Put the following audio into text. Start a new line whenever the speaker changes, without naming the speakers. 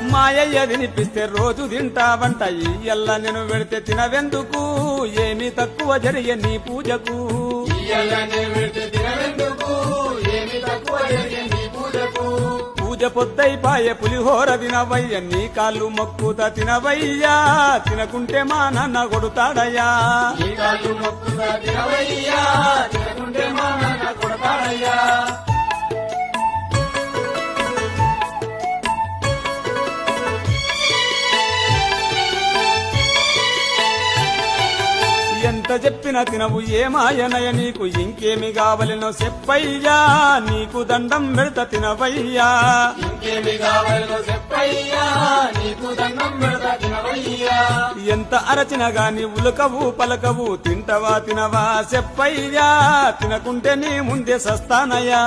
మాయయ్య వినిపిస్తే రోజు తింటావంట ఇయ్యల్ల నేను పెడితే తినవెందుకు ఏమి తక్కువ జరిగే నీ పూజకు పూజ పొద్దైపాయే పులిహోర తినవయ్య నీ కాళ్ళు మొక్కుతా తినవయ్యా తినకుంటే మా నాన్న కొడుతాడయ్యా ఎంత చెప్పినా తినవు ఏమాయనయ నీకు ఇంకేమి కావలెనో చెప్పయ్యా నీకు దండం పెడత తినవయ్యా ఎంత అరచిన గాని ఉలకవు పలకవు తింటవా తినవా చెప్పయ్యా తినకుంటే నీ ముందే సస్తానయ్యా